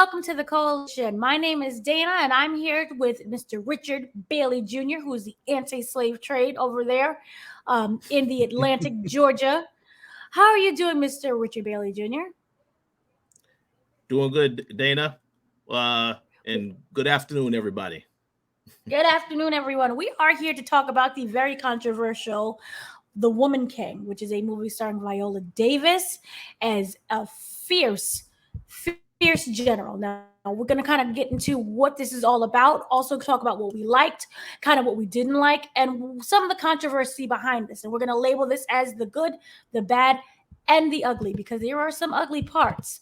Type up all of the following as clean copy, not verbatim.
welcome to the Koalition. My name is Dana, and I'm here with Mr. Richard Bailey Jr., who is the anti-slave trade over there in the Atlantic, Georgia. How are you doing, Mr. Richard Bailey Jr.? Doing good, Dana. And good afternoon, everybody. Good afternoon, everyone. We are here to talk about the very controversial The Woman King, which is a movie starring Viola Davis as a fierce general. Now, we're going to kind of get into what this is all about, also talk about what we liked, kind of what we didn't like, and some of the controversy behind this. And we're going to label this as the good, the bad, and the ugly, because there are some ugly parts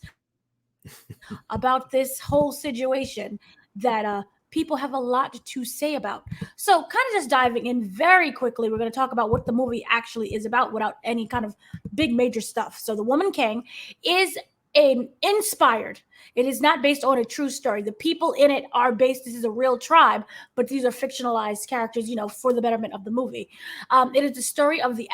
about this whole situation that people have a lot to say about. So, kind of just diving in very quickly, we're going to talk about what the movie actually is about without any kind of big major stuff. So, The Woman King is inspired. It is not based on a true story. The people in it are based. This is a real tribe, but these are fictionalized characters, for the betterment of the movie. It is the story of the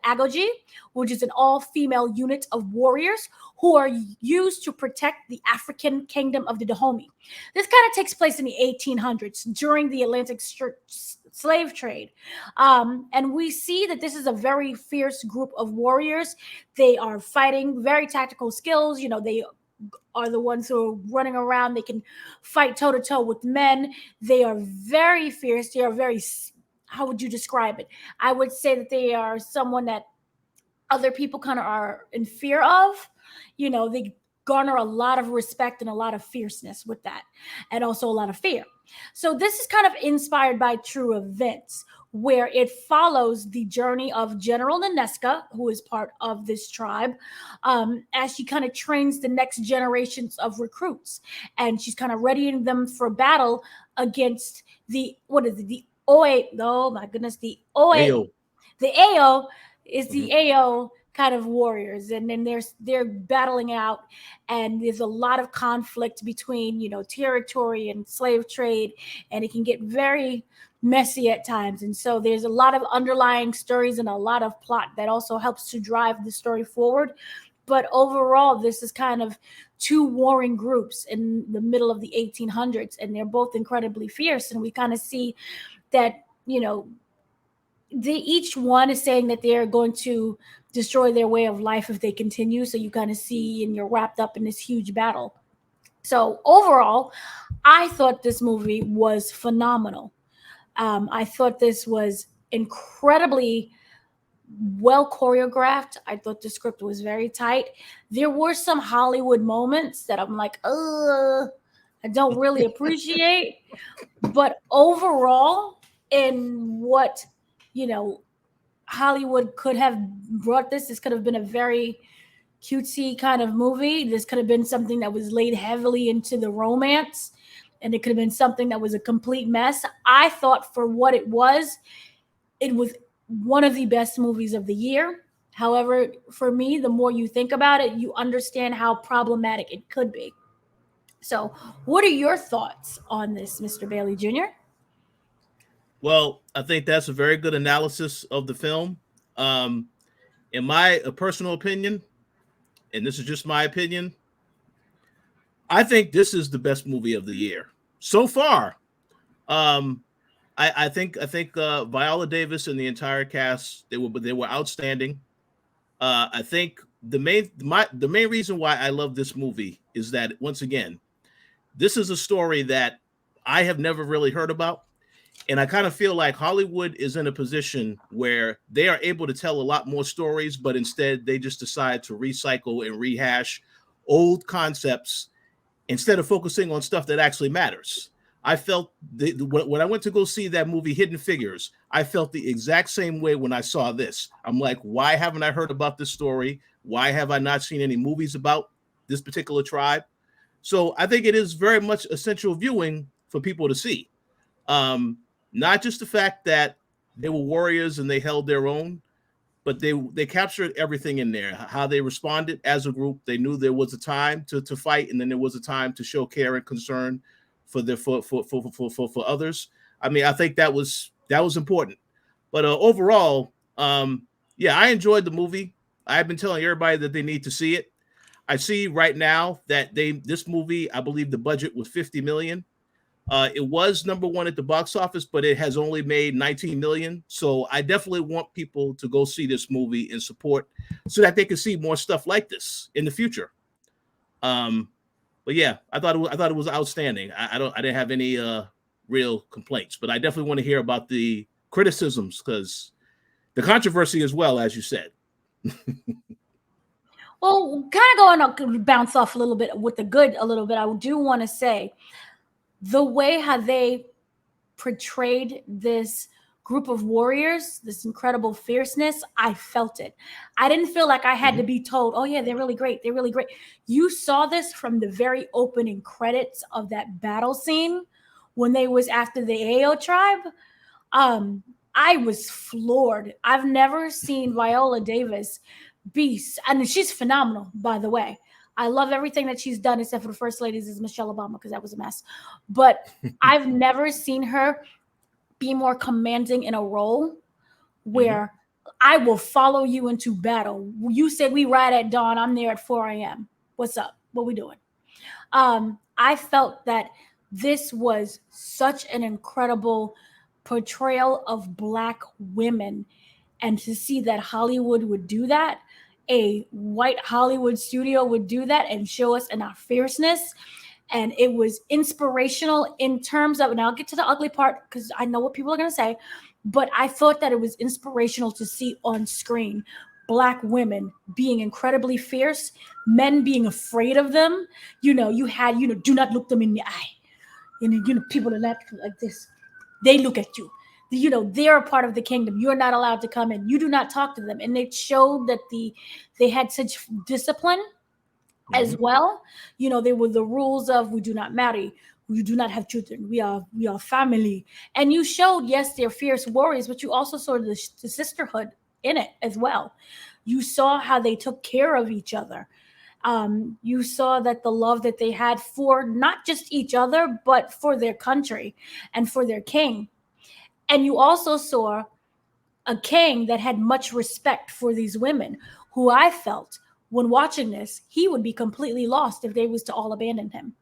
Agoji, which is an all-female unit of warriors who are used to protect the African kingdom of the Dahomey. This kind of takes place in the 1800s during the Atlantic slave trade. And we see that this is a very fierce group of warriors. They are fighting, very tactical skills. They are the ones who are running around. They can fight toe-to-toe with men. They are very fierce. They are very, how would you describe it? I would say that they are someone that other people kind of are in fear of. They garner a lot of respect and a lot of fierceness with that, and also a lot of fear. So this is kind of inspired by true events, where it follows the journey of General Nanesca, who is part of this tribe, as she kind of trains the next generations of recruits, and she's kind of readying them for battle against the Oe. Oh my goodness, the Oe. Ayo. The Ao is the Ao kind of warriors, and then they're battling out, and there's a lot of conflict between territory and slave trade, and it can get very messy at times. And so there's a lot of underlying stories and a lot of plot that also helps to drive the story forward. But overall, this is kind of two warring groups in the middle of the 1800s, and they're both incredibly fierce, and we kind of see that each one is saying that they're going to destroy their way of life if they continue. So you kind of see, and you're wrapped up in this huge battle. So overall, I thought this movie was phenomenal. I thought this was incredibly well choreographed. I thought the script was very tight. There were some Hollywood moments that I'm like, I don't really appreciate. But overall, in what Hollywood could have brought this could have been a very cutesy kind of movie. This could have been something that was laid heavily into the romance, and it could have been something that was a complete mess. I thought for what it was one of the best movies of the year. However, for me, the more you think about it, you understand how problematic it could be. So, what are your thoughts on this, Mr. Bailey Jr.? Well, I think that's a very good analysis of the film. In my personal opinion, and this is just my opinion, I think this is the best movie of the year so far. I think Viola Davis and the entire cast, they were outstanding. I think the main reason why I love this movie is that, once again, this is a story that I have never really heard about. And I kind of feel like Hollywood is in a position where they are able to tell a lot more stories, but instead they just decide to recycle and rehash old concepts instead of focusing on stuff that actually matters. I felt when I went to go see that movie, Hidden Figures, I felt the exact same way when I saw this. I'm like, why haven't I heard about this story? Why have I not seen any movies about this particular tribe? So I think it is very much essential viewing for people to see. Not just the fact that they were warriors and they held their own, but they captured everything in there. How they responded as a group. They knew there was a time to fight, and then there was a time to show care and concern for others. I mean, I think that was important. But overall, yeah, I enjoyed the movie. I've been telling everybody that they need to see it. I see right now that this movie, I believe the budget was 50 million. It was number one at the box office, but it has only made 19 million. So I definitely want people to go see this movie and support so that they can see more stuff like this in the future. But yeah, I thought it was outstanding. I didn't have any real complaints, but I definitely want to hear about the criticisms because the controversy as well, as you said. Well, kind of going to bounce off a little bit with the good a little bit. I do want to say the way how they portrayed this group of warriors, this incredible fierceness, I felt it. I didn't feel like I had to be told, oh yeah, they're really great. They're really great. You saw this from the very opening credits of that battle scene when they was after the AO tribe. I was floored. I've never seen Viola Davis be, and she's phenomenal, by the way. I love everything that she's done, except for the First Ladies is Michelle Obama, because that was a mess. But I've never seen her be more commanding in a role where I will follow you into battle. You said we ride at dawn. I'm there at 4 a.m. What's up? What we doing? I felt that this was such an incredible portrayal of Black women, and to see that Hollywood would do that, a white Hollywood studio would do that and show us in our fierceness. And it was inspirational in terms of, and I'll get to the ugly part because I know what people are going to say, but I thought that it was inspirational to see on screen Black women being incredibly fierce, men being afraid of them. You had, do not look them in the eye. People are not like this. They look at you. They're a part of the kingdom. You're not allowed to come in. You do not talk to them. And it showed that they had such discipline as well. There were the rules of we do not marry, we do not have children, we are family. And you showed, yes, they're fierce warriors, but you also saw the sisterhood in it as well. You saw how they took care of each other. You saw that the love that they had for not just each other, but for their country and for their king. And you also saw a king that had much respect for these women, who I felt when watching this, he would be completely lost if they was to all abandon him.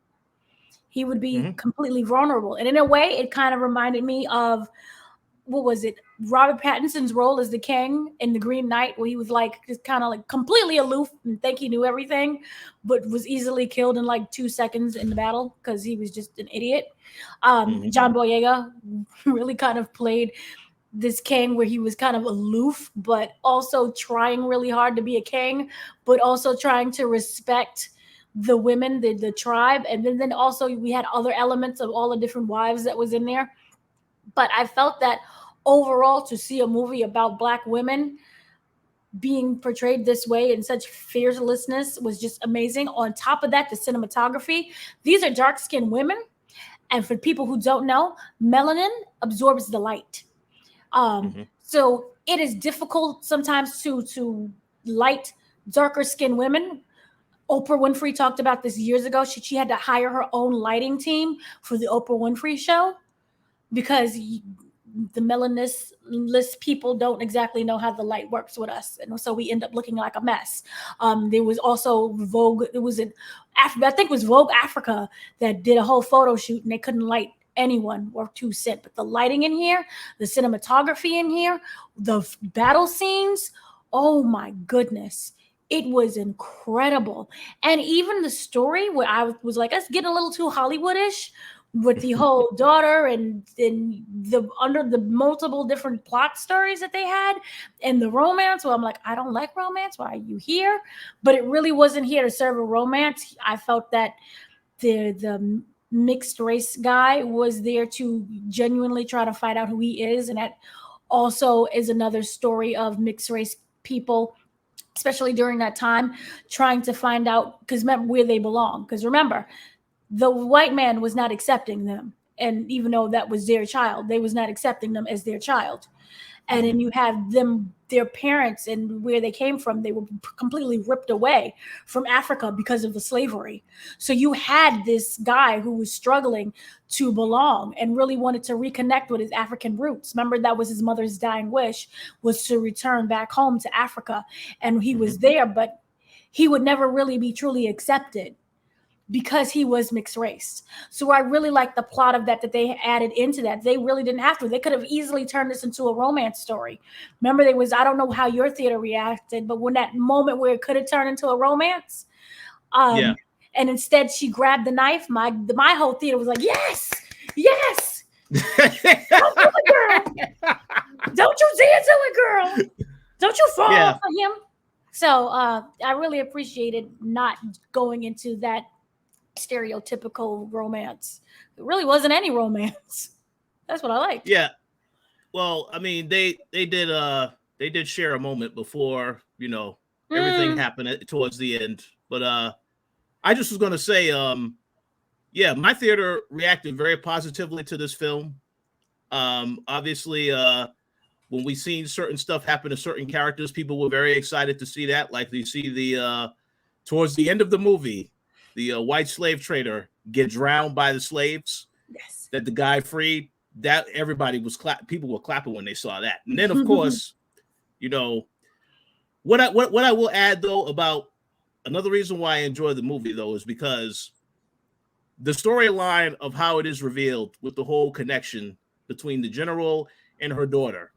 He would be completely vulnerable. And in a way, it kind of reminded me of, what was it? Robert Pattinson's role as the king in The Green Knight, where he was like just kind of like completely aloof and think he knew everything, but was easily killed in like 2 seconds in the battle because he was just an idiot. John Boyega really kind of played this king where he was kind of aloof, but also trying really hard to be a king, but also trying to respect the women, the tribe. And then also we had other elements of all the different wives that was in there. But I felt that overall, to see a movie about Black women being portrayed this way in such fearlessness was just amazing. On top of that, the cinematography. These are dark-skinned women. And for people who don't know, melanin absorbs the light. So it is difficult sometimes to light darker skinned women. Oprah Winfrey talked about this years ago. She had to hire her own lighting team for the Oprah Winfrey show because the melaninless people don't exactly know how the light works with us. And so we end up looking like a mess. There was also Vogue. It was I think it was Vogue Africa that did a whole photo shoot and they couldn't light anyone or 2 cents. But the lighting in here, the cinematography in here, the battle scenes, oh my goodness. It was incredible. And even the story where I was like, let's get a little too Hollywoodish with the whole daughter and the under the multiple different plot stories that they had and the romance. Well, I'm like, I don't like romance. Why are you here? But it really wasn't here to serve a romance. I felt that the mixed race guy was there to genuinely try to find out who he is. And that also is another story of mixed race people, especially during that time, trying to find out, because remember, where they belong. Because remember, the white man was not accepting them. And even though that was their child, they was not accepting them as their child. And then you have them, their parents and where they came from, they were completely ripped away from Africa because of the slavery. So you had this guy who was struggling to belong and really wanted to reconnect with his African roots. Remember, that was his mother's dying wish, was to return back home to Africa. And he was there, but he would never really be truly accepted because he was mixed race. So I really like the plot of that they added into that. They really didn't have to. They could have easily turned this into a romance story. Remember, there was, I don't know how your theater reacted, but when that moment where it could have turned into a romance, Yeah. and instead she grabbed the knife, my whole theater was like, yes, yes. Don't do it, girl. Don't you dance to it, girl. Don't you fall for him. So I really appreciated not going into that stereotypical romance. It really wasn't any romance. That's what I liked. Yeah. Well, I mean, they did share a moment before, everything happened towards the end. But I just was gonna say, yeah, my theater reacted very positively to this film. Obviously, when we seen certain stuff happen to certain characters, people were very excited to see that. Like you see the towards the end of the movie, the white slave trader get drowned by the slaves. Yes. That the guy freed. That everybody was people were clapping when they saw that. And then, of course, what I will add though about another reason why I enjoy the movie though is because the storyline of how it is revealed with the whole connection between the general and her daughter.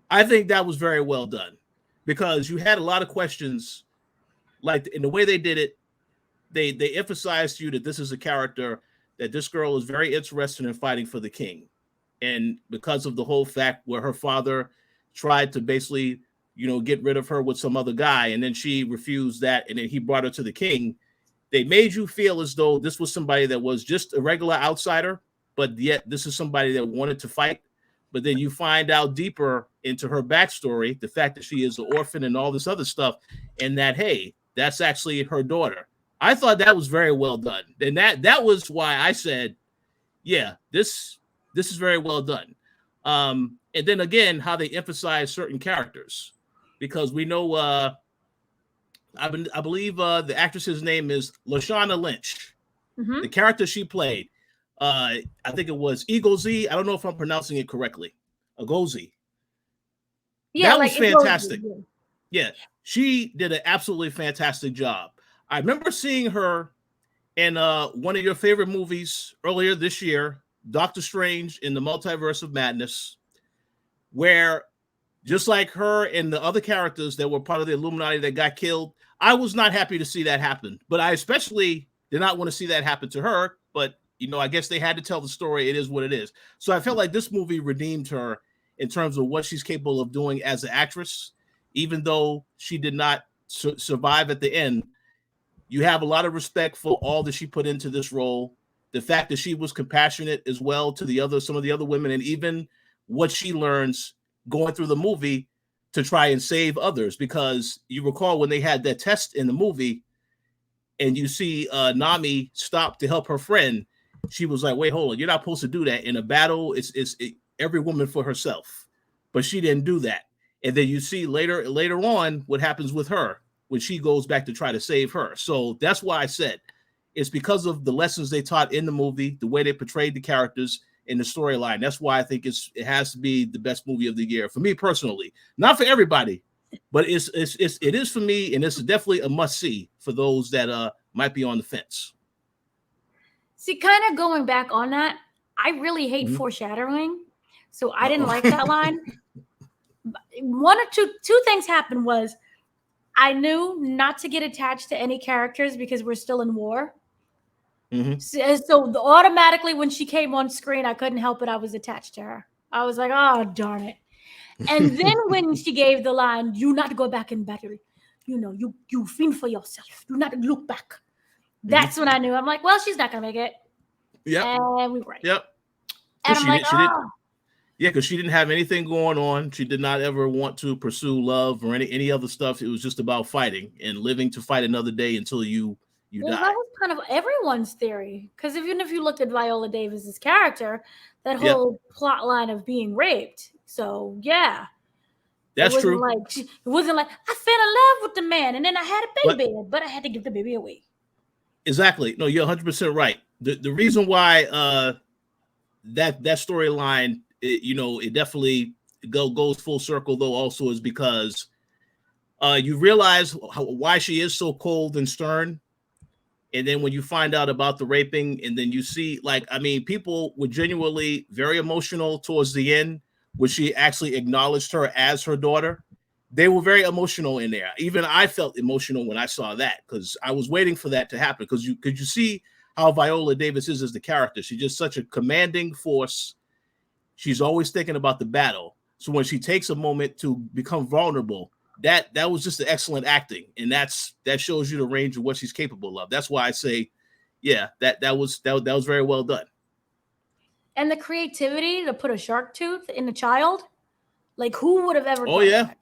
I think that was very well done because you had a lot of questions, like in the way they did it. They emphasized to you that this is a character that this girl is very interested in fighting for the king, and because of the whole fact where her father tried to basically, get rid of her with some other guy, and then she refused that, and then he brought her to the king. They made you feel as though this was somebody that was just a regular outsider, but yet this is somebody that wanted to fight. But then you find out deeper into her backstory, the fact that she is an orphan and all this other stuff, and that, hey, that's actually her daughter. I thought that was very well done. And that was why I said, yeah, this is very well done. And then again, how they emphasize certain characters, because we know, I believe the actress's name is Lashana Lynch. Mm-hmm. The character she played, I think it was Egozi. I don't know if I'm pronouncing it correctly. Egozi. Yeah, that like was fantastic. Egozi, yeah, she did an absolutely fantastic job. I remember seeing her in one of your favorite movies earlier this year, Doctor Strange in the Multiverse of Madness, where just like her and the other characters that were part of the Illuminati that got killed, I was not happy to see that happen. But I especially did not want to see that happen to her. But, I guess they had to tell the story. It is what it is. So I felt like this movie redeemed her in terms of what she's capable of doing as an actress, even though she did not survive at the end. You have a lot of respect for all that she put into this role. The fact that she was compassionate as well to some of the other women, and even what she learns going through the movie to try and save others. Because you recall when they had that test in the movie and you see Nami stop to help her friend, she was like, wait, hold on, you're not supposed to do that. In a battle, it's every woman for herself. But she didn't do that. And then you see later on what happens with her when she goes back to try to save her. So that's why I said it's because of the lessons they taught in the movie, the way they portrayed the characters in the storyline. That's why I think it has to be the best movie of the year for me personally. Not for everybody, but it is for me, and it's definitely a must see for those that might be on the fence. See, kind of going back on that, I really hate foreshadowing, so I didn't like that line. One or two things happened was I knew not to get attached to any characters because we're still in war. So automatically when she came on screen, I couldn't help it. I was attached to her. I was like, oh, darn it. And then when she gave the line, "Do not go back in battle. You fend for yourself. Do not look back." That's when I knew. I'm like, well, she's not going to make it. Yeah. And we were right. Yep. And I'm like, oh. Yeah, because she didn't have anything going on. She did not ever want to pursue love or any other stuff. It was just about fighting and living to fight another day until you die. That was kind of everyone's theory. Because even if you looked at Viola Davis's character, that whole plot line of being raped. So yeah, that's true. It wasn't like I fell in love with the man and then I had a baby, but I had to give the baby away. Exactly. No, you're 100% right. The reason why that storyline, it definitely goes full circle though also is because You realize why she is so cold and stern. And then when you find out about the raping, and then you see, like, I mean, people were genuinely very emotional towards the end, when she actually acknowledged her as her daughter. They were very emotional in there. Even I felt emotional when I saw that, because I was waiting for that to happen. Because you see how Viola Davis is as the character. She's just such a commanding force. She's always thinking about the battle. So when she takes a moment to become vulnerable, that was just excellent acting, and that shows you the range of what she's capable of. That's why I say, yeah, that was very well done. And the creativity to put a shark tooth in a child, like who would have ever Oh thought yeah.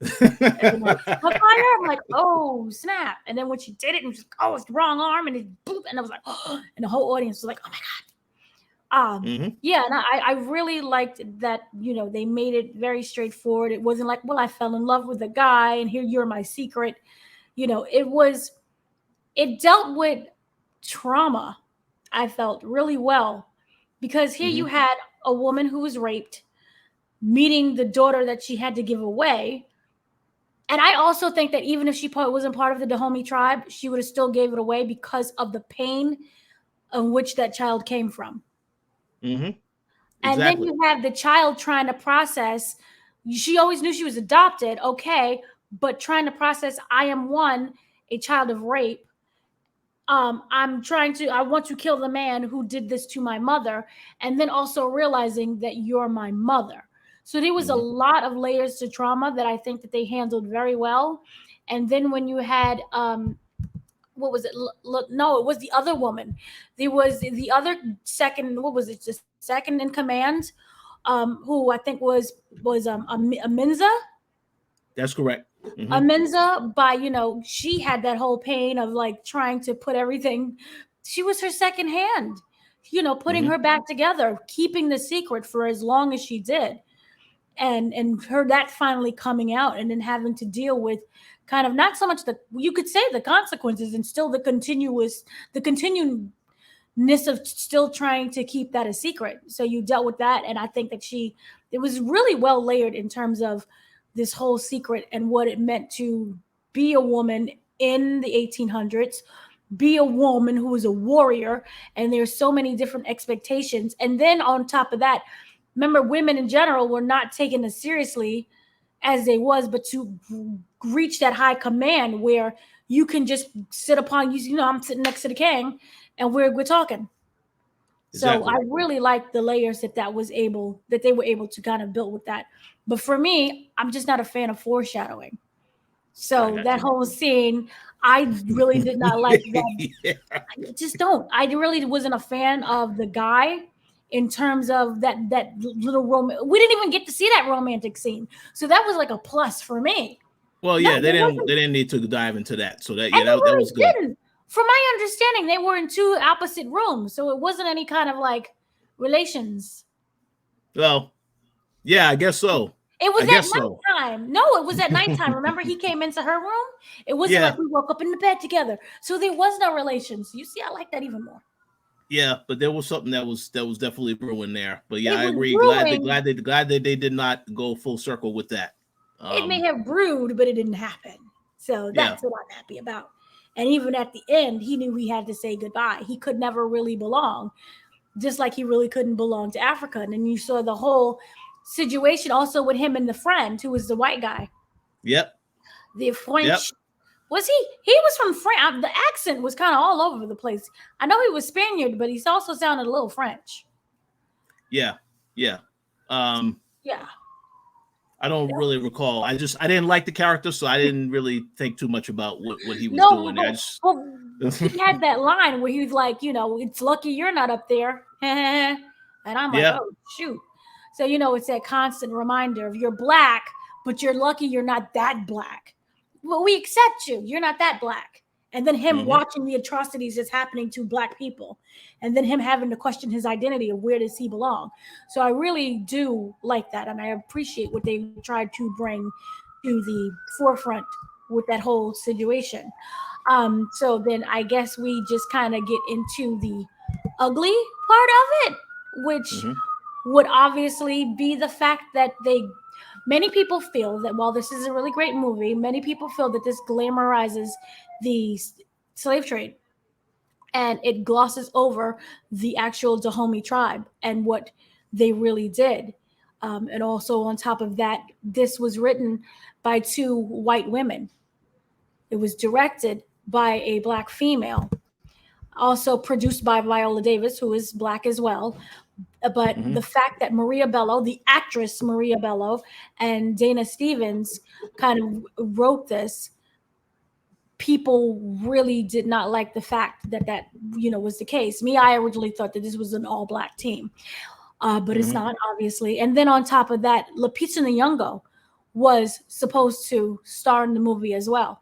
that? And like, fire! I'm like, oh snap! And then when she did it, and she's like, oh, it's the wrong arm, and it boop, and I was like, oh, and the whole audience was like, oh my god. Yeah, and I really liked that, they made it very straightforward. It wasn't like, well, I fell in love with a guy and here you're my secret. It dealt with trauma, I felt, really well, because here you had a woman who was raped meeting the daughter that she had to give away. And I also think that even if she wasn't part of the Dahomey tribe, she would have still gave it away because of the pain in which that child came from. Exactly. And then you have the child trying to process. She always knew she was adopted, okay, but trying to process, I am a child of rape. I want to kill the man who did this to my mother, and then also realizing that you're my mother. So there was a lot of layers to trauma that I think that they handled very well. And then when you had what was it? No, it was the other woman. There was the other second. What was it? The second in command, who I think was Aminza. That's correct. Aminza, she had that whole pain of like trying to put everything. She was her second hand, putting her back together, keeping the secret for as long as she did, and her that finally coming out, and then having to deal with kind of not so much you could say the consequences, and still the continuedness of still trying to keep that a secret. So you dealt with that, and I think that it was really well layered in terms of this whole secret and what it meant to be a woman in the 1800s, be a woman who was a warrior, and there's so many different expectations. And then on top of that, remember, women in general were not taken as seriously as they was, but to reach that high command where you can just sit upon, I'm sitting next to the king and we're talking. Exactly. So I really like the layers that they were able to kind of build with that. But for me, I'm just not a fan of foreshadowing. So that whole scene, I really did not like that. Yeah. I just don't. I really wasn't a fan of the guy in terms of that little romance. We didn't even get to see that romantic scene. So that was like a plus for me. Well, yeah, they didn't need to dive into that. So that was good. Didn't. From my understanding, they were in two opposite rooms, so it wasn't any kind of like relations. Well, yeah, I guess so. It was at nighttime. So. No, it was at nighttime. Remember, he came into her room. It wasn't like we woke up in the bed together, so there was no relations. You see, I like that even more. Yeah, but there was something that was definitely brewing there. But yeah, I agree. Glad that they did not go full circle with that. It may have brewed, but it didn't happen. So that's what I'm happy about. And even at the end, he knew he had to say goodbye. He could never really belong, just like he really couldn't belong to Africa. And then you saw the whole situation also with him and the friend who was the white guy. Yep. The French. Yep. Was he? He was from France. The accent was kind of all over the place. I know he was Spaniard, but he also sounded a little French. Yeah. Yeah. I don't really recall. I didn't like the character, so I didn't really think too much about what he was doing. He had that line where he was like, it's lucky you're not up there. And I'm like, oh, shoot. So, it's that constant reminder of you're black, but you're lucky you're not that black. Well, we accept you. You're not that black. And then him watching the atrocities that's happening to black people, and then him having to question his identity of where does he belong. So I really do like that, and I appreciate what they tried to bring to the forefront with that whole situation. So then I guess we just kind of get into the ugly part of it, which would obviously be the fact that Many people feel that while this is a really great movie, many people feel that this glamorizes the slave trade and it glosses over the actual Dahomey tribe and what they really did. And also, on top of that, this was written by two white women. It was directed by a black female, also produced by Viola Davis, who is black as well. But Mm-hmm. the fact that Maria Bello, the actress Maria Bello, and Dana Stevens kind of wrote this, people really did not like the fact that was the case. I originally thought that this was an all black team, but it's Mm-hmm. not, obviously. And then on top of that, Lupita Nyong'o was supposed to star in the movie as well.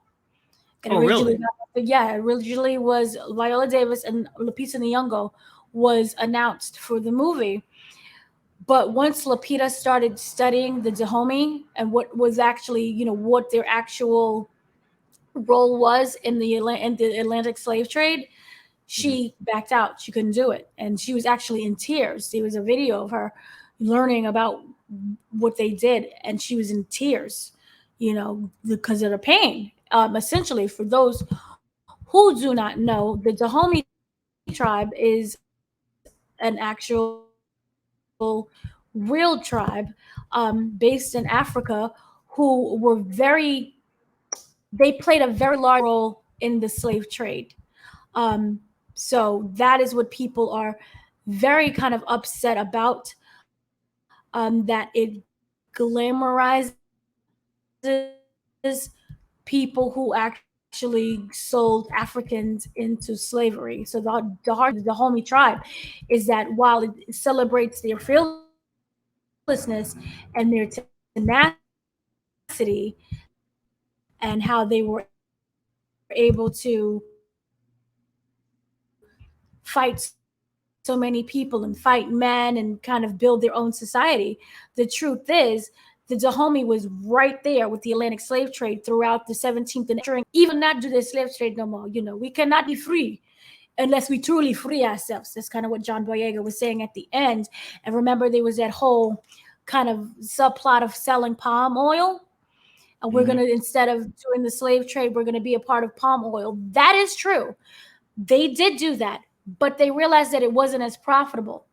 It Oh, originally, really? yeah, it originally was Viola Davis and Lupita Nyong'o was announced for the movie. But once Lupita started studying the Dahomey and what was actually, what their actual role was in the Atlantic slave trade, Mm-hmm. she backed out. She couldn't do it, and she was actually in tears. There was a video of her learning about what they did, and she was in tears, because of the pain. Essentially, for those who do not know, the Dahomey tribe is an actual real tribe based in Africa who were they played a very large role in the slave trade. So that is what people are very kind of upset about, that it glamorizes people who actually sold Africans into slavery. So the hard thing about the Dahomey tribe is that while it celebrates their fearlessness and their tenacity and how they were able to fight so many people and fight men and kind of build their own society, the truth is the Dahomey was right there with the Atlantic slave trade throughout the 17th and 18th century. Even though they could not do their slave trade no more, we cannot be free unless we truly free ourselves. That's kind of what John Boyega was saying at the end. And remember, there was that whole kind of subplot of selling palm oil. And we're Mm-hmm. going to, instead of doing the slave trade, we're going to be a part of palm oil. That is true. They did do that, but they realized that it wasn't as profitable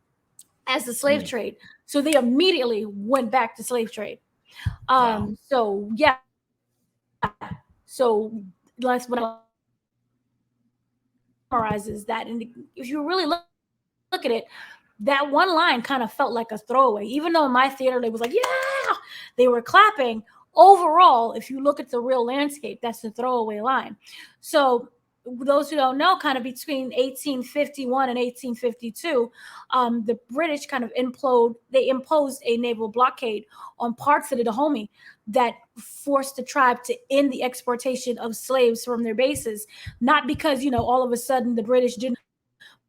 as the slave Mm. trade. So they immediately went back to slave trade. Wow. So yeah. So that's what I'm saying. The summarizes that. And if you really look at it, that one line kind of felt like a throwaway. Even though in my theater they was like, yeah, they were clapping. Overall, if you look at the real landscape, that's a throwaway line. So those who don't know, kind of between 1851 and 1852, the British kind of they imposed a naval blockade on parts of the Dahomey that forced the tribe to end the exportation of slaves from their bases. Not because, all of a sudden the British didn't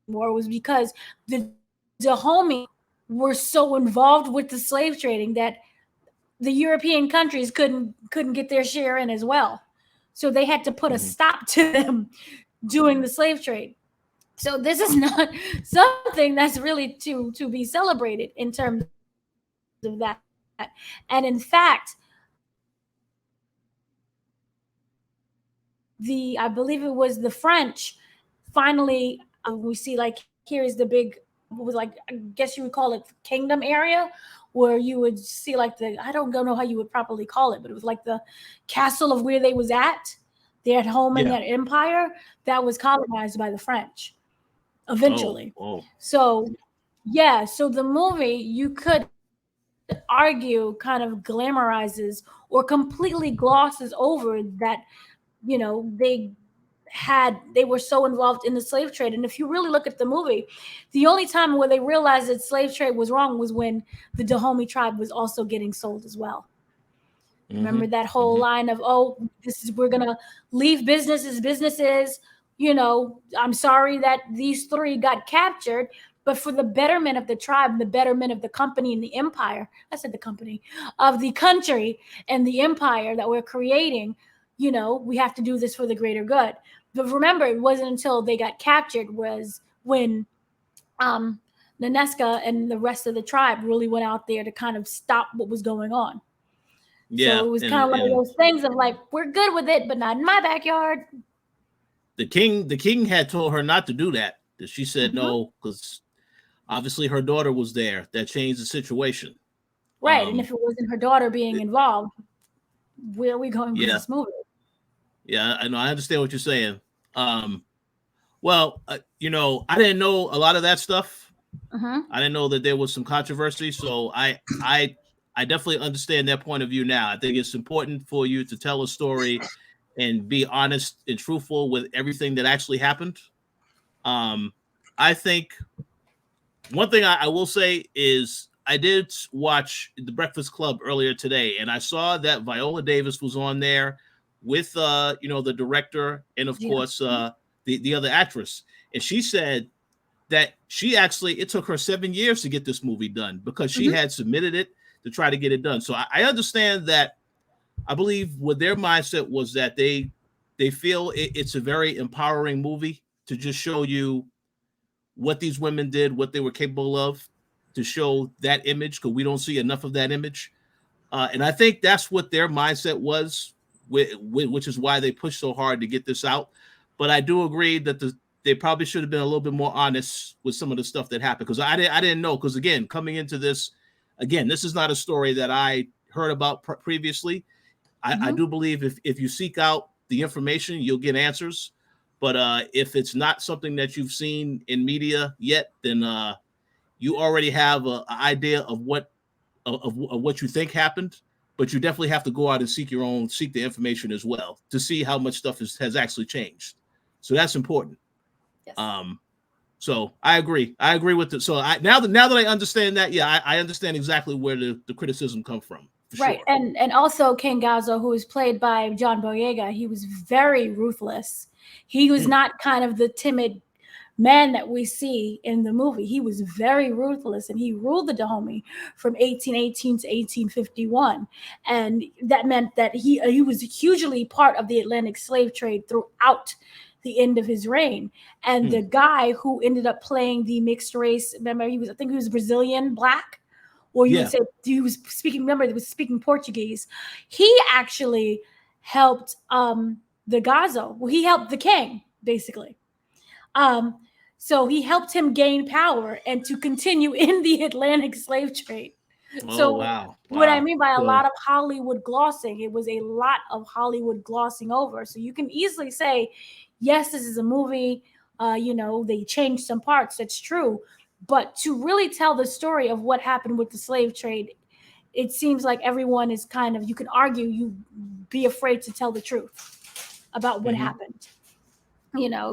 anymore. It was because the Dahomey were so involved with the slave trading that the European countries couldn't get their share in as well. So they had to put a Mm-hmm. stop to them doing the slave trade. So this is not something that's really to be celebrated in terms of that. And in fact, I believe it was the French finally, we see, like, here is the big, what was, like, I guess you would call it kingdom area, where you would see, like, I don't know how you would properly call it, but it was like the castle of where they was at, their home in Yeah. that empire that was colonized by the French Oh. eventually. Oh. So yeah, so the movie, you could argue, kind of glamorizes or completely glosses over that, they were so involved in the slave trade. And if you really look at the movie, the only time where they realized that slave trade was wrong was when the Dahomey tribe was also getting sold as well. Mm-hmm. Remember that whole Mm-hmm. line of, oh, we're gonna leave business as businesses. I'm sorry that these three got captured, but for the betterment of the tribe and the betterment of the company and the empire, I said the company, of the country and the empire that we're creating, we have to do this for the greater good. But remember, it wasn't until they got captured was when um Nanesca and the rest of the tribe really went out there to kind of stop what was going on. So Yeah, it was kind of one of and those things of like, we're good with it, but not in my backyard. the king had told her not to do that. That she said Hmm. no because obviously her daughter was there. That changed the situation. Right. And Um, if it wasn't her daughter being it- involved, where are we going with yeah, this movie? yeah, I know. I understand what you're saying. Um, well, I didn't know a lot of that stuff. Hmm. I didn't know that there was some controversy, so I definitely understand that point of view now. I think it's important for you to tell a story and be honest and truthful with everything that actually happened. Um, I think one thing I will say is I did watch The Breakfast Club earlier today, and I saw that Viola Davis was on there with the director and of Yeah. course the other actress, and she said that it took her 7 years to get this movie done because she Hmm. had submitted it to try to get it done. So I understand that. I believe what their mindset was that they feel it's a very empowering movie to just show you what these women did, what they were capable of, to show that image because we don't see enough of that image. And I think that's what their mindset was, which is why they pushed so hard to get this out. But I do agree that they probably should have been a little bit more honest with some of the stuff that happened because I didn't know because again coming into this, again this is not a story that I heard about previously. I Hmm. do believe if you seek out the information, you'll get answers. But if it's not something that you've seen in media yet, then you already have an idea of of what you think happened. But you definitely have to go out and seek the information as well to see how much stuff has actually changed. So that's important. Yes. Um, so I agree. I agree with it. So now that I understand that, yeah, I understand exactly where the criticism come from for Right. sure. And also King Gazo, who was played by John Boyega, he was very ruthless. He was Hmm. not kind of the timid man that we see in the movie. He was very ruthless and he ruled the Dahomey from 1818 to 1851. And that meant that he was hugely part of the Atlantic slave trade throughout the end of his reign. And Hmm. the guy who ended up playing the mixed race, remember, I think he was Brazilian black, or you would Yeah. say he was speaking, remember, he was speaking Portuguese. He actually helped the Gazo. Well, he helped the king, basically. Um, so he helped him gain power and to continue in the Atlantic slave trade. Oh So wow. what I Wow. mean by a So lot of Hollywood glossing, it was a lot of Hollywood glossing over. So you can easily say, yes, this is a movie. They changed some parts. That's true. But to really tell the story of what happened with the slave trade, it seems like everyone is kind of, you can argue, you be afraid to tell the truth about what mhm. happened.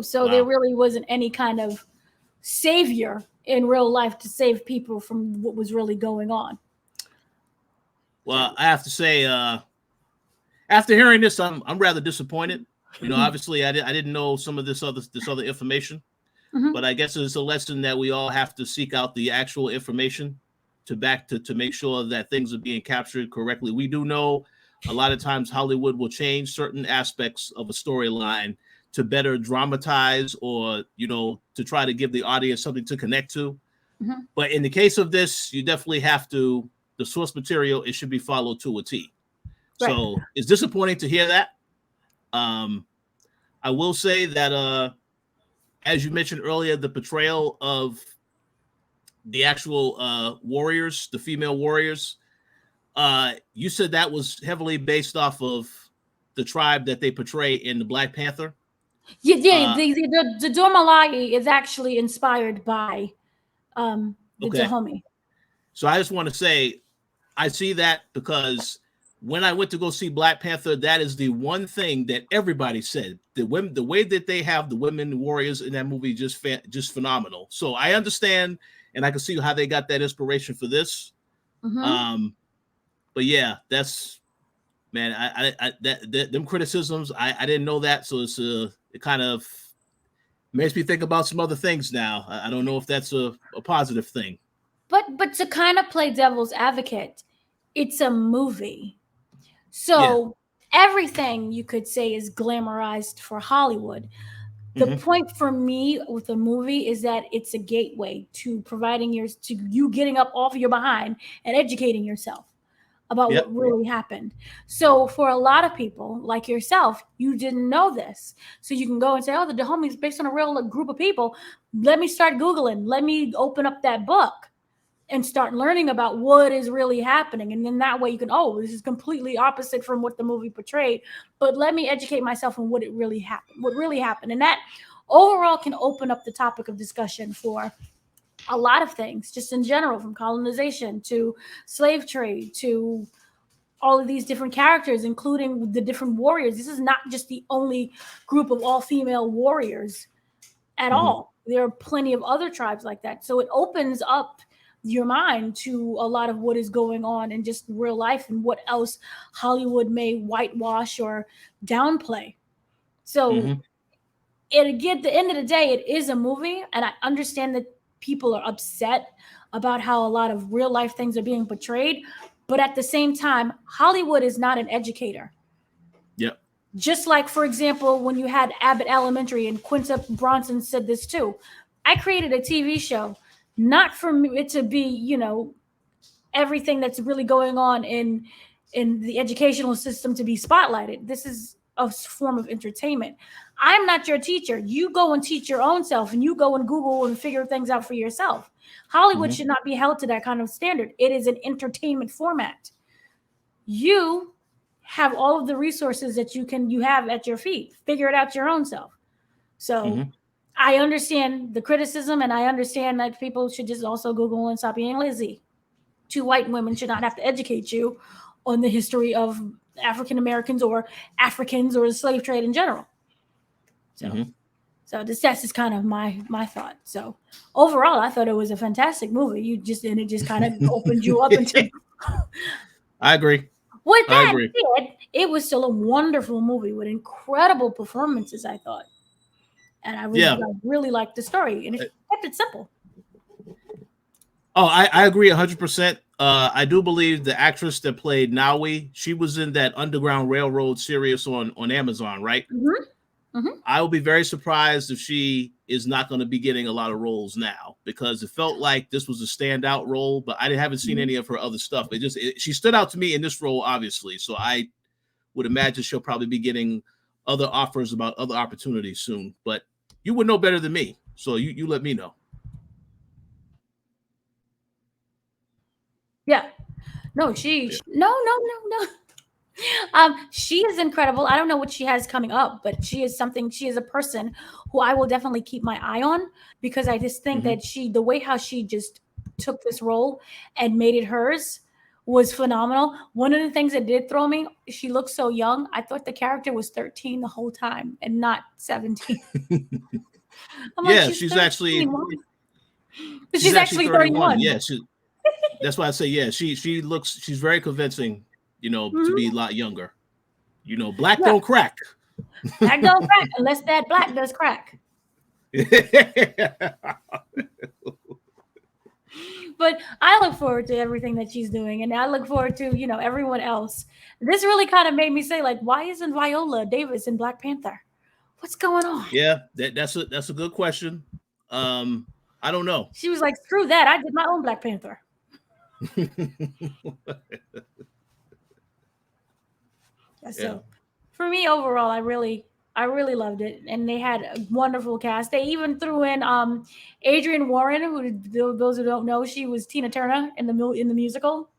So there Wow. really wasn't any kind of savior in real life to save people from what was really going on. So Well, I have to say, after hearing this, I'm rather disappointed. Obviously, I didn't know some of this other information, mhm. but I guess it's a lesson that we all have to seek out the actual information to make sure that things are being captured correctly. We do know a lot of times Hollywood will change certain aspects of a storyline to better dramatize or to try to give the audience something to connect to. Mhm. But in the case of this, you definitely have to the source material. It should be followed to a T. Right. So it's disappointing to hear that. Um, I will say that as you mentioned earlier, the portrayal of the actual warriors, the female warriors, you said that was heavily based off of the tribe that they portray in the Black Panther. Yeah, yeah. Uh, The Dormalai is actually inspired by the okay, Dahomey. so I just want to say I see that because when I went to go see Black Panther, that is the one thing that everybody said. The way that they have the women warriors in that movie, just phenomenal. So I understand, and I can see how they got that inspiration for this. Hmm. Um, but yeah, that's man. Them criticisms, I didn't know that, so it kind of makes me think about some other things now. I don't know if that's a positive thing. But to kind of play devil's advocate, it's a movie. Yeah. So everything you could say is glamorized for Hollywood. The Mm-hmm. point for me with a movie is that it's a gateway to providing to you getting up off of your behind and educating yourself. about Yep. what really happened. So for a lot of people like yourself, you didn't know this. So you can go and say, oh, the Dahomey is based on a real group of people. Let me start Googling. Let me open up that book and start learning about what is really happening. And then that way you can, oh, this is completely opposite from what the movie portrayed. But let me educate myself on what it really happened, what really happened. And that overall can open up the topic of discussion for a lot of things, just in general, from colonization to slave trade to all of these different characters, including the different warriors. This is not just the only group of all female warriors at all. There are plenty of other tribes like that. So it opens up your mind to a lot of what is going on in just real life and what else Hollywood may whitewash or downplay. So at the end of the day, it is a movie, and I understand that people are upset about how a lot of real life things are being portrayed. But at the same time, Hollywood is not an educator. Yep. Just like, for example, when you had Abbott Elementary, and Quinta Bronson said this too. I created a TV show, not for it to be, everything that's really going on in the educational system to be spotlighted. This is a form of entertainment. I'm not your teacher. You go and teach your own self, and you go and Google and figure things out for yourself. Hollywood should not be held to that kind of standard. It is an entertainment format. You have all of the resources that you have at your feet. Figure it out your own self. So I understand the criticism, and I understand that people should just also Google and stop being lazy. Two white women should not have to educate you on the history of African Americans or Africans or the slave trade in general. So that's just kind of my thought. So overall, I thought it was a fantastic movie. It just kind of opened you up into. I agree. With that said, it was still a wonderful movie with incredible performances, I thought. And I really liked the story, and it kept it simple. Oh, I agree 100%. I do believe the actress that played Naui, she was in that Underground Railroad series on Amazon, right? I will be very surprised if she is not going to be getting a lot of roles now, because it felt like this was a standout role, but I haven't seen any of her other stuff. She stood out to me in this role, obviously. So I would imagine she'll probably be getting other offers about other opportunities soon. But you would know better than me, so you let me know. Yeah. No, no. She is incredible. I don't know what she has coming up, but she is a person who I will definitely keep my eye on, because I just think that the way how she just took this role and made it hers was phenomenal. One of the things that did throw me, she looked so young. I thought the character was 13 the whole time and not 17. I'm yeah, like, she's 13. actually She's actually 31. Yeah, that's why I say, yeah, she's very convincing, to be a lot younger. Black don't crack. Black don't crack unless that black does crack. But I look forward to everything that she's doing, and I look forward to, everyone else. This really kind of made me say, like, why isn't Viola Davis in Black Panther? What's going on? Yeah, that's a good question. I don't know. She was like, screw that. I did my own Black Panther. So for me overall, I really loved it, and they had a wonderful cast. They even threw in Adrienne Warren, who, those who don't know, she was Tina Turner in the musical.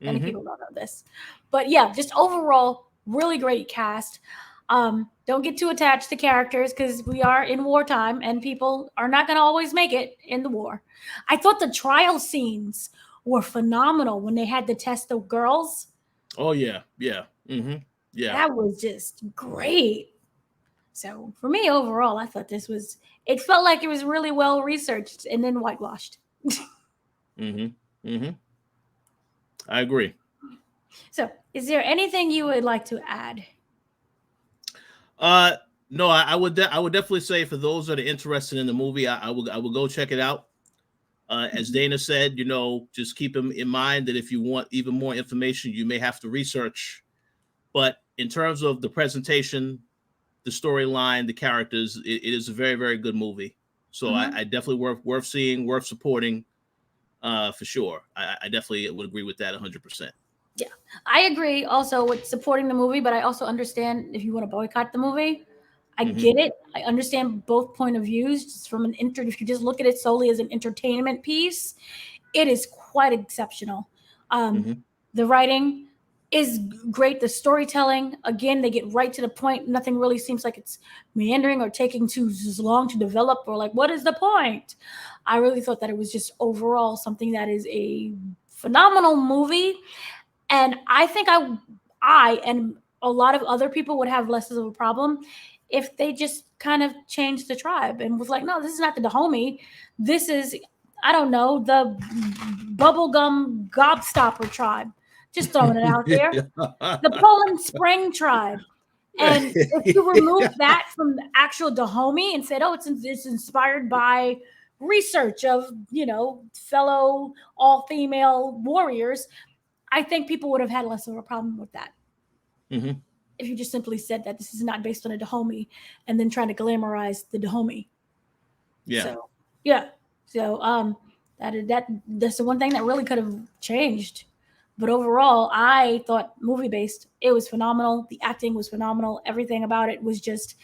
Many people don't know this, but yeah, just overall, really great cast. Don't get too attached to characters, because we are in wartime, and people are not going to always make it in the war. I thought the trial scenes were phenomenal when they had to test the girls. Oh yeah. Yeah. That was just great. So for me overall, I thought it felt like it was really well researched and then whitewashed. I agree. So is there anything you would like to add? No, I would definitely say, for those that are interested in the movie, I will go check it out. As Dana said, just keep in mind that if you want even more information, you may have to research. But in terms of the presentation, the storyline, the characters, it is a very, very good movie. So I definitely worth seeing, worth supporting, for sure. I definitely would agree with that 100%. Yeah, I agree also with supporting the movie, but I also understand if you want to boycott the movie. I Hmm. get it. I understand both point of views. Just from an if you just look at it solely as an entertainment piece, it is quite exceptional. Um, Hmm. the writing is great. The storytelling, again, they get right to the point. Nothing really seems like it's meandering or taking too long to develop, or like, what is the point? I really thought that it was just overall something that is a phenomenal movie, and I think I and a lot of other people would have less of a problem if they just kind of changed the tribe and was like, no, this is not the Dahomey. This is, I don't know, the bubblegum gobstopper tribe. Just throwing it out there. The Poland Spring tribe. And if you remove that from the actual Dahomey and said, oh, it's inspired by research of, fellow all female warriors, I think people would have had less of a problem with that Hmm. if you just simply said that this is not based on a Dahomey and then trying to glamorize the Dahomey. Yeah. So yeah, so that's the one thing that really could have changed. But overall, I thought movie based, it was phenomenal. The acting was phenomenal. Everything about it was just,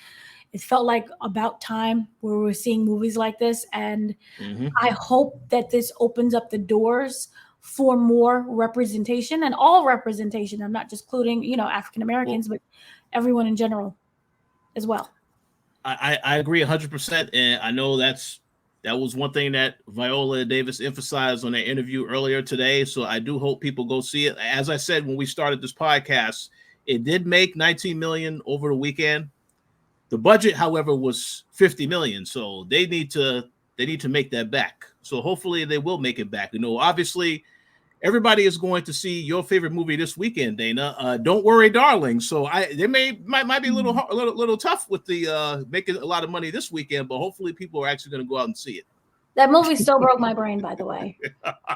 it felt like about time where we're seeing movies like this, and Hmm. I hope that this opens up the doors for more representation and all representation. I'm not just including, African Well, Americans, but everyone in general as well. I agree 100%, and I know that was one thing that Viola Davis emphasized on their interview earlier today. So I do hope people go see it. As I said when we started this podcast, it did make 19 million over the weekend. The budget, however, was 50 million, so they need to make that back. So hopefully they will make it back. Obviously everybody is going to see your favorite movie this weekend, Dana. Don't worry, darling. So they might be a little tough with the making a lot of money this weekend, but hopefully people are actually going to go out and see That movie still broke my brain, by the way.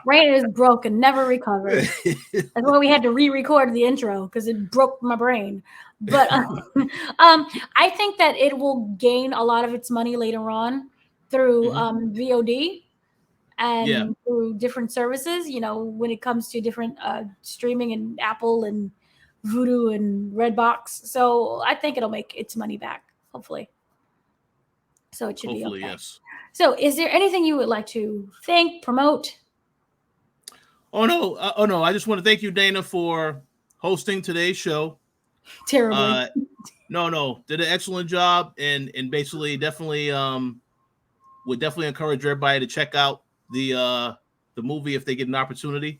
Brain is broken, never recovered. it. That's why we had to re-record the intro because it broke my brain. But I think that it will gain a lot of its money later on through Hmm. VOD Yeah, and through different services. When it comes to different streaming and Apple and Voodoo and Redbox. So I think it'll make its money back, hopefully. So it should be hopefully okay. yes. So, is there anything you would like to thank, promote? Oh no! I just want to thank you, Dana, for hosting today's show. Terribly. Uh, no, did an excellent job, and basically definitely would definitely encourage everybody to check out the movie if they get an opportunity,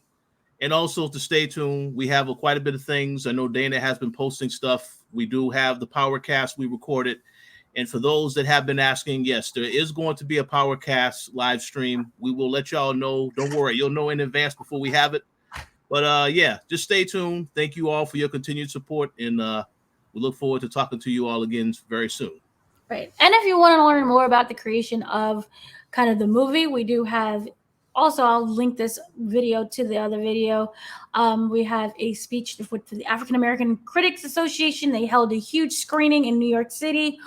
and also to stay tuned. We have quite a bit of things. I know Dana has been posting stuff. We do have the power cast we recorded, and for those that have been asking, yes, there is going to be a power cast live stream. We will let y'all know. Don't worry, you'll know in advance before we have it. But yeah, just stay tuned. Thank you all for your continued support, and we look forward to talking to you all again very soon. Right. And if you want to learn more about the creation of kind of the movie, we do have also, I'll link this video to the other video. We have a speech with the African American Critics Association. They held a huge screening in New York City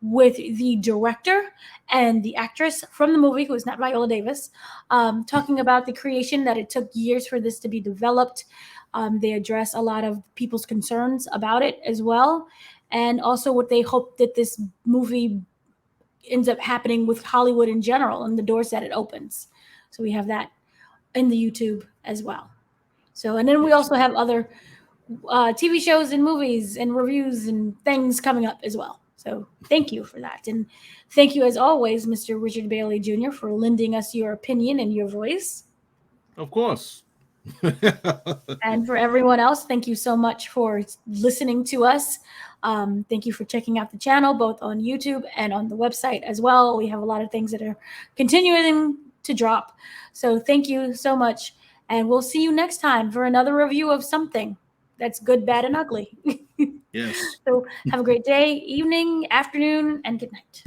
with the director and the actress from the movie, who is not Viola Davis, talking about the creation, that it took years for this to be developed. They address a lot of people's concerns about it as well, and also what they hope that this movie ends up happening with Hollywood in general and the doors that it opens. So we have that in the YouTube as well. So, and then we Yes. also have other TV shows and movies and reviews and things coming up as well. So thank you for that. And thank you, as always, Mr. Richard Bailey Jr., for lending us your opinion and your voice. Of course. And for everyone else, thank you so much for listening to us. Thank you for checking out the channel, both on YouTube and on the website as well. We have a lot of things that are continuing to drop. So thank you so much. And we'll see you next time for another review of something that's good, bad, and ugly. Yes. So have a great day, evening, afternoon, and good night.